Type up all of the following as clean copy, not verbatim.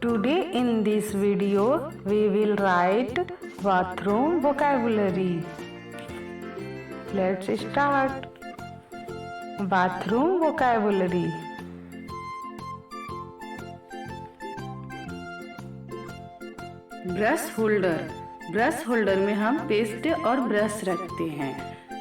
Today in this video we will write bathroom vocabulary. Let's start. Bathroom vocabulary. Brush holder में हम paste और brush रखते हैं,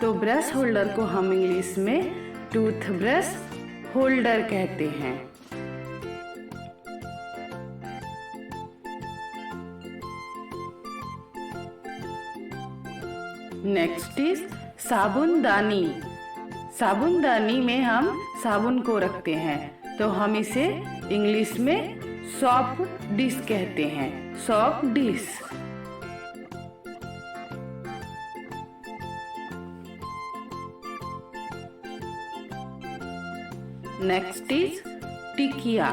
तो ब्रश होल्डर को हम इंग्लिश में टूथ ब्रश होल्डर कहते हैं। Next is साबुनदानी। साबुनदानी में हम साबुन को रखते हैं, तो हम इसे इंग्लिश में सोप डिश कहते हैं। Soap dish. नेक्स्ट इज टिकिया।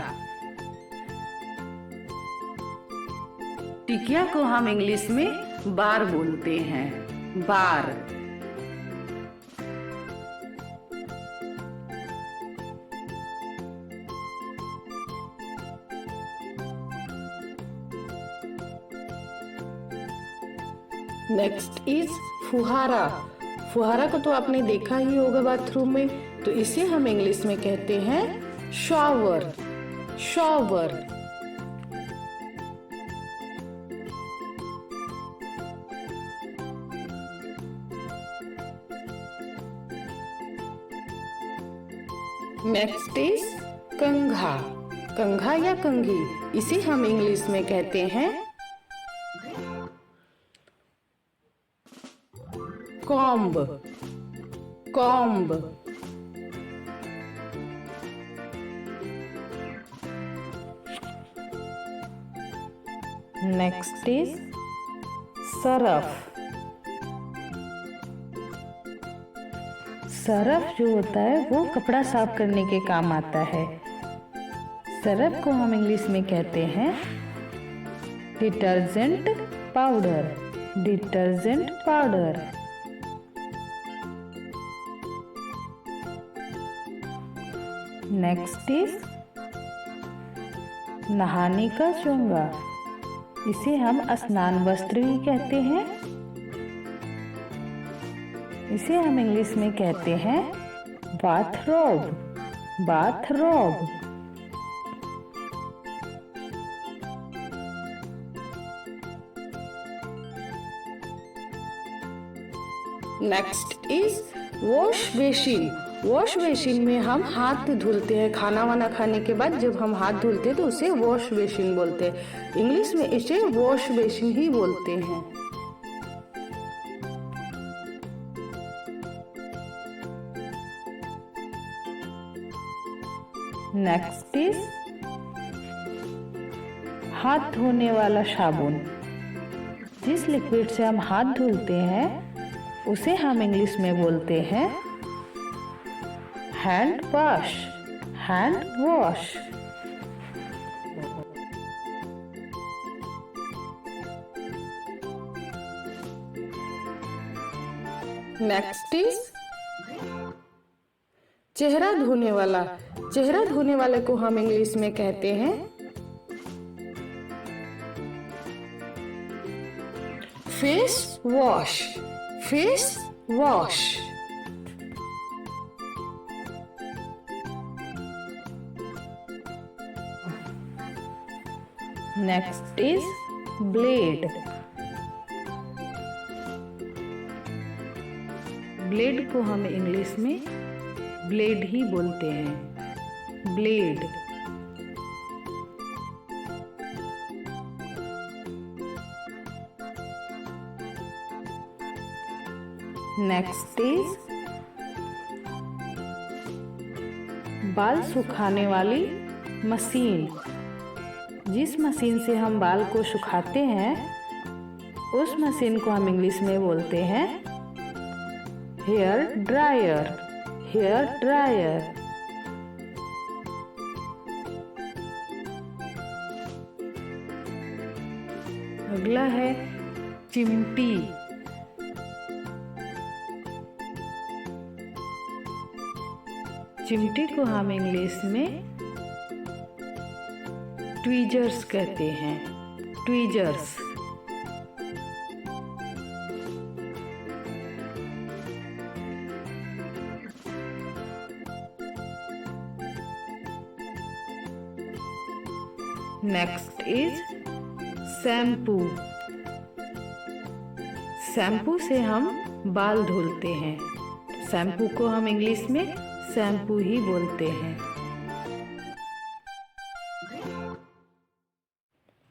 टिकिया को हम इंग्लिश में बार बोलते हैं। बार। नेक्स्ट इज फुहारा। फुहारा को तो आपने देखा ही होगा बाथरूम में, तो इसे हम इंग्लिश में कहते हैं शॉवर। शॉवर। नेक्स्ट इज कंघा। कंघा या कंघी, इसे हम इंग्लिश में कहते हैं comb. Comb. Next is Surf. Surf जो होता है वो कपड़ा साफ करने के काम आता है। सरफ को हम इंग्लिश में कहते हैं detergent powder. Detergent powder. Next is नहाने का चोंगा। इसे हम स्नान वस्त्र भी कहते हैं। इसे हम इंग्लिश में कहते हैं bathrobe. Bathrobe. Next is wash basin. Wash basin में हम हाथ धुलते हैं। खाना वाना खाने के बाद जब हम हाथ धुलते हैं तो उसे वॉश बेसिन बोलते हैं। इंग्लिश में इसे वॉश बेसिन ही बोलते हैं। नेक्स्ट इज हाथ धोने वाला साबुन। जिस लिक्विड से हम हाथ धुलते हैं उसे हम इंग्लिश में बोलते हैं hand wash. Hand wash. Next is चेहरा धोने वाला। चेहरा धोने वाले को हम इंग्लिश में कहते हैं face wash. Face wash. Next is blade. Blade को हम इंग्लिश में ब्लेड ही बोलते हैं। ब्लेड। नेक्स्ट इज बाल सुखाने वाली मशीन। जिस मशीन से हम बाल को सुखाते हैं उस मशीन को हम इंग्लिश में बोलते हैं हेयर ड्रायर। Hair dryer. अगला है चिमटी। चिमटी को हम इंग्लिश में ट्वीजर्स कहते हैं, tweezers. Next is shampoo. Shampoo से हम बाल धुलते हैं। शैम्पू को हम इंग्लिश में शैम्पू ही बोलते हैं।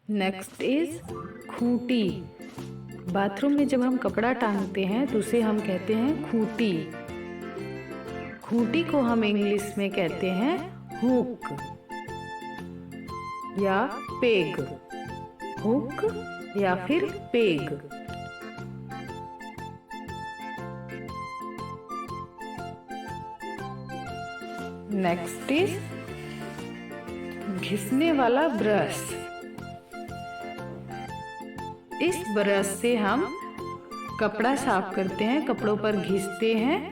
Next is Khunti. बाथरूम में जब हम कपड़ा टांगते हैं तो उसे हम कहते हैं खूंटी। खूंटी को हम इंग्लिश में कहते हैं हुक या पेग। हुक या फिर पेग। नेक्स्ट इज घिसने वाला ब्रश। इस ब्रश से हम कपड़ा साफ करते हैं, कपड़ों पर घिसते हैं।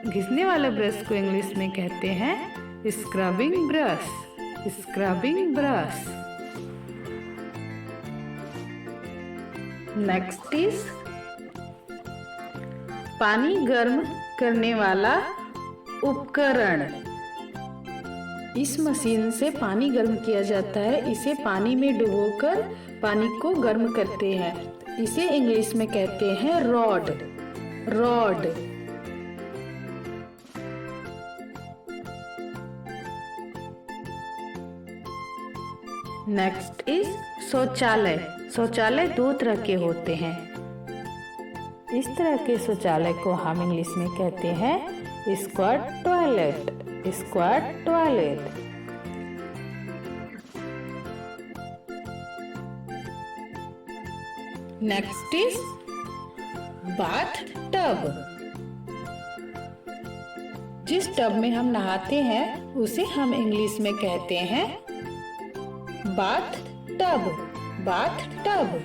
घिसने वाले ब्रश को इंग्लिश में कहते हैं scrubbing brush. Scrubbing brush. Next is पानी गर्म करने वाला उपकरण। इस मशीन से पानी गर्म किया जाता है। इसे पानी में डुबोकर पानी को गर्म करते हैं। इसे इंग्लिश में कहते हैं रॉड। रॉड। नेक्स्ट इज शौचालय। शौचालय दो तरह के होते हैं। इस तरह के शौचालय को हम इंग्लिश में कहते हैं squad toilet. Squad toilet. Next is bath tub. जिस टब में हम नहाते हैं उसे हम इंग्लिश में कहते हैं bath tub. Bath tub.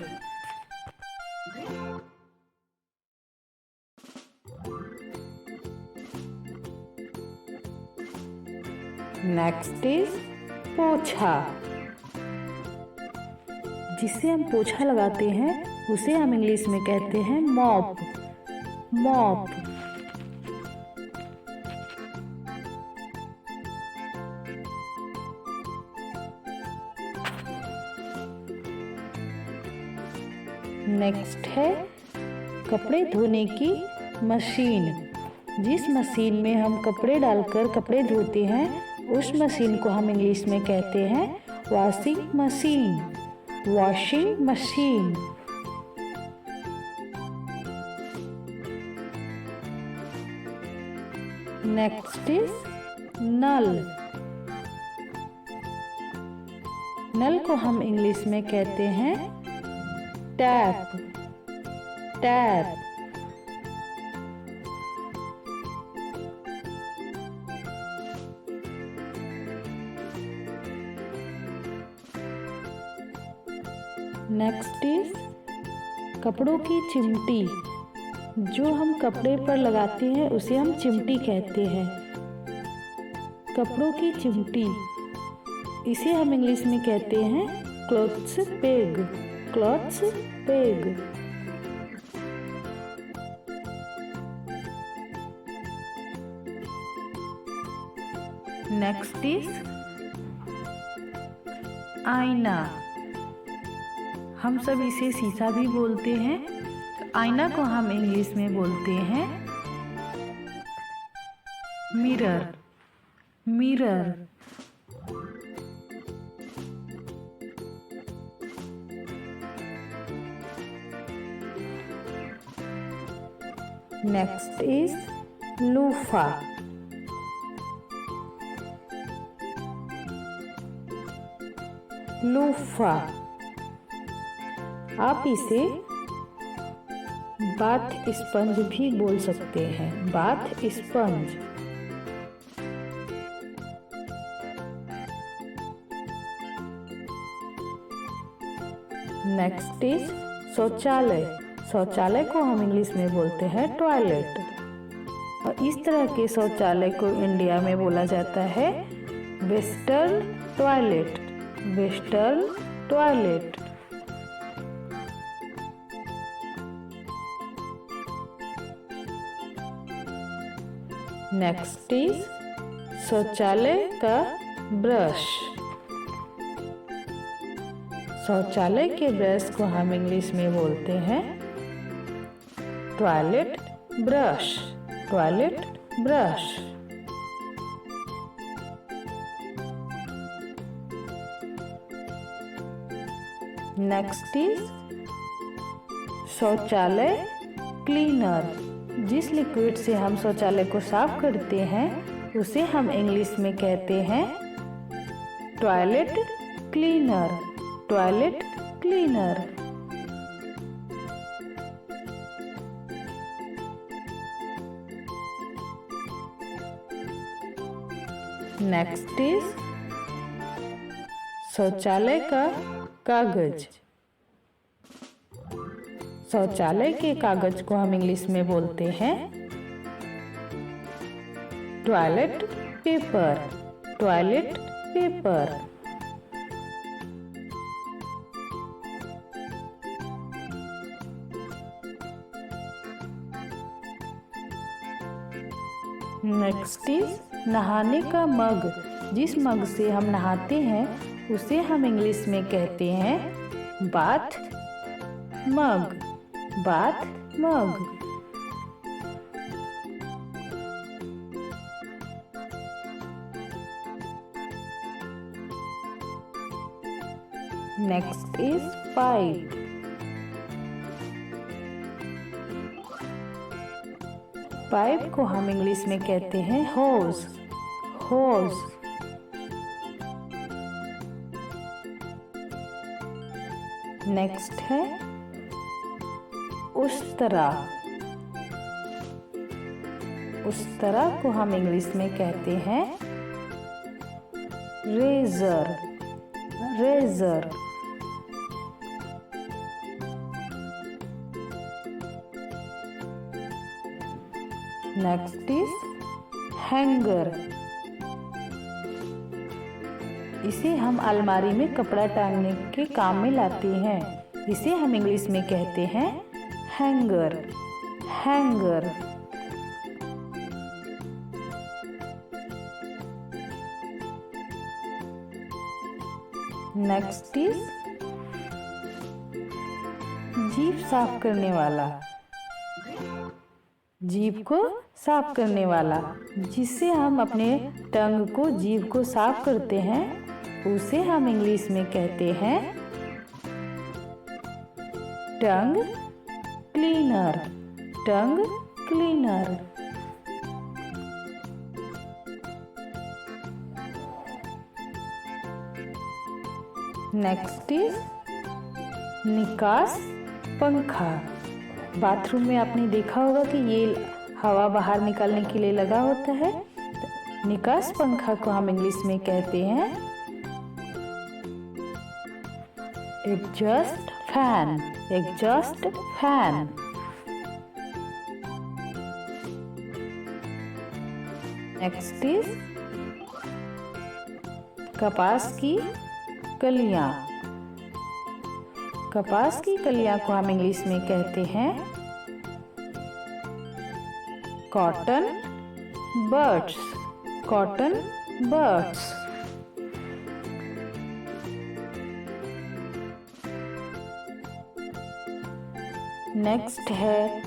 Next is पोछा। जिससे हम पोछा लगाते हैं उसे हम इंग्लिश में कहते हैं मॉप। मॉप। नेक्स्ट है कपड़े धोने की मशीन। जिस मशीन में हम कपड़े डालकर कपड़े धोते हैं उस मशीन को हम इंग्लिश में कहते हैं washing machine. Washing machine. Next is नल। नल को हम इंग्लिश में कहते हैं टैप। टैप। नेक्स्ट इज कपड़ों की चिमटी। जो हम कपड़े पर लगाते हैं उसे हम चिमटी कहते हैं। कपड़ों की चिमटी। इसे हम इंग्लिश में कहते हैं clothes peg. Clothes peg. Next is आईना। हम सब इसे शीशा भी बोलते हैं। आईना को हम इंग्लिश में बोलते हैं mirror. Mirror. Next is loofah. Loofah. आप इसे बाथ स्पंज भी बोल सकते हैं। Bath sponge. नेक्स्ट इज शौचालय। शौचालय को हम इंग्लिश में बोलते हैं टॉयलेट। और इस तरह के शौचालय को इंडिया में बोला जाता है western toilet. Western toilet. Next is शौचालय का ब्रश। शौचालय के ब्रश को हम इंग्लिश में बोलते हैं toilet brush. Toilet brush. Next is शौचालय क्लीनर। जिस लिक्विड से हम शौचालय को साफ करते हैं उसे हम इंग्लिश में कहते हैं toilet cleaner. Toilet cleaner. Next is शौचालय का कागज। शौचालय के कागज को हम इंग्लिश में बोलते हैं toilet paper. Toilet paper. Next is नहाने का मग। जिस मग से हम नहाते हैं उसे हम इंग्लिश में कहते हैं bath mug. Bath mug. Next is pipe. Pipe को हम इंग्लिश में कहते हैं होज। होज। नेक्स्ट है उस्तरा। उस्तरा को हम इंग्लिश में कहते हैं razor. Razor. Next is hanger. इसे हम अलमारी में कपड़ा टांगने के काम में लाते हैं। इसे हम इंग्लिश में कहते हैं हैंगर। हैंगर। नेक्स्ट इज जीभ साफ करने वाला। जीभ को साफ करने वाला, जिससे हम अपने टंग को जीभ को साफ करते हैं उसे हम इंग्लिश में कहते हैं tongue cleaner. Tongue cleaner. Next is निकास पंखा। बाथरूम में आपने देखा होगा कि ये हवा बाहर निकालने के लिए लगा होता है। निकास पंखा को हम इंग्लिश में कहते हैं exhaust fan. Exhaust fan. Next is कपास की कलियां। कपास की कलियां को हम इंग्लिश में कहते हैं cotton buds. Cotton buds. Next है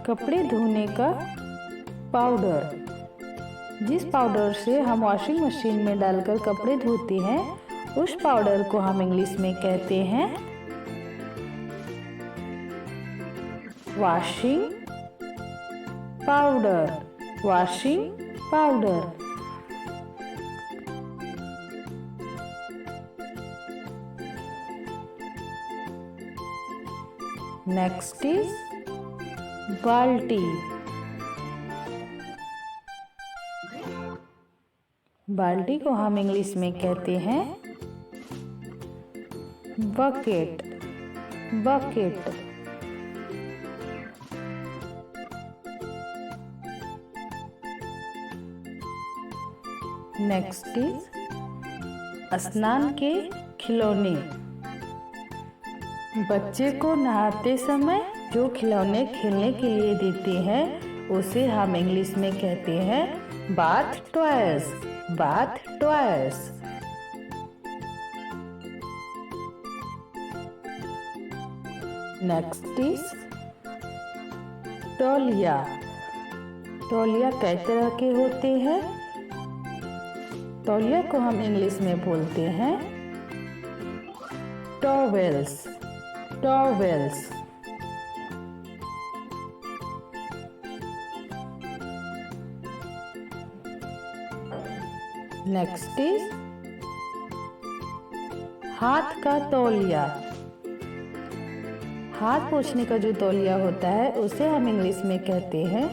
कपड़े धोने का पाउडर। जिस पाउडर से हम वॉशिंग मशीन में डालकर कपड़े धोते हैं उस पाउडर को हम इंग्लिश में कहते हैं washing powder. Washing powder. Next is बाल्टी। बाल्टी को हम इंग्लिश में कहते हैं बकेट। बकेट। नेक्स्ट इज स्नान के खिलौने। बच्चे को नहाते समय जो खिलौने खेलने के लिए देते हैं उसे हम इंग्लिश में कहते हैं bath toys. Bath toys. Next is तौलिया। तौलिया कई तरह के होते हैं। तौलिया को हम इंग्लिश में बोलते हैं टॉवेल्स। टॉवेल्स। नेक्स्ट इज हाथ का तौलिया। हाथ पोंछने का जो तौलिया होता है उसे हम इंग्लिश में कहते हैं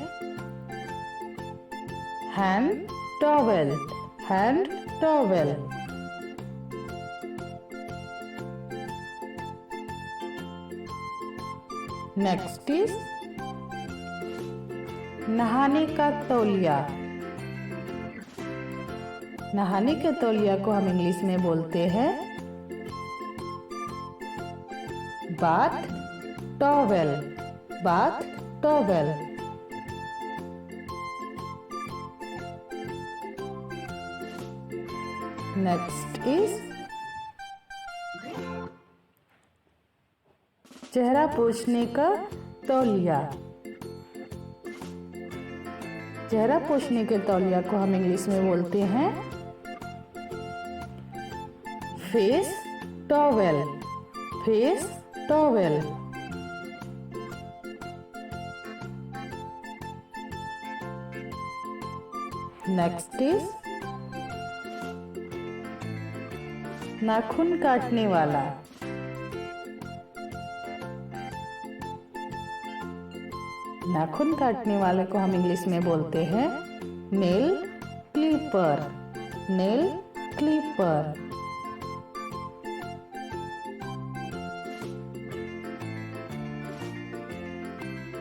hand towel. Hand towel. Next is नहाने का तौलिया। नहाने के तौलिया को हम इंग्लिश में बोलते हैं bath towel. Bath towel. Next is चेहरा पोंछने का तौलिया। चेहरा पोंछने के तौलिया को हम इंग्लिश में बोलते हैं face towel. Face towel. Next is नाखून काटने वाला। नाखून काटने वाले को हम इंग्लिश में बोलते हैं nail clipper. Nail clipper.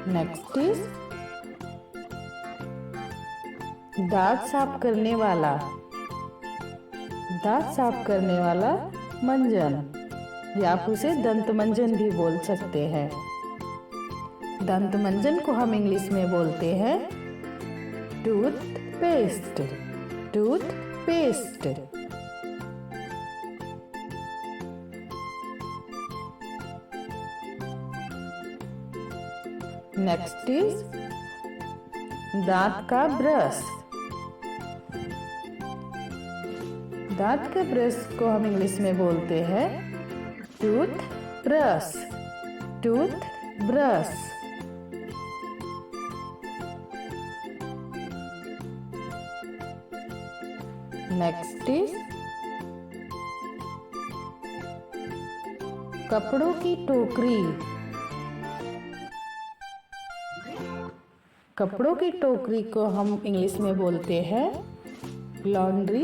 Next is दांत साफ करने वाला। दांत साफ करने वाला मंजन, या आप उसे दंत मंजन भी बोल सकते हैं। दंत मंजन को हम इंग्लिश में बोलते हैं tooth paste. Tooth paste. Next is दांत का ब्रश। दांत के ब्रश को हम इंग्लिश में बोलते हैं tooth brush. Tooth brush. Next is कपड़ों की टोकरी। कपड़ों की टोकरी को हम इंग्लिश में बोलते हैं laundry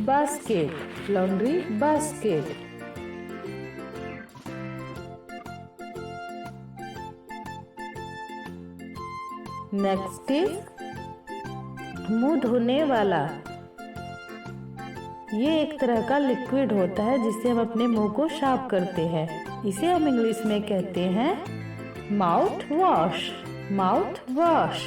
basket. Laundry basket. Next is मुंह धोने वाला। ये एक तरह का लिक्विड होता है जिससे हम अपने मुंह को साफ करते हैं। इसे हम इंग्लिश में कहते हैं माउथ वॉश। Mouth wash.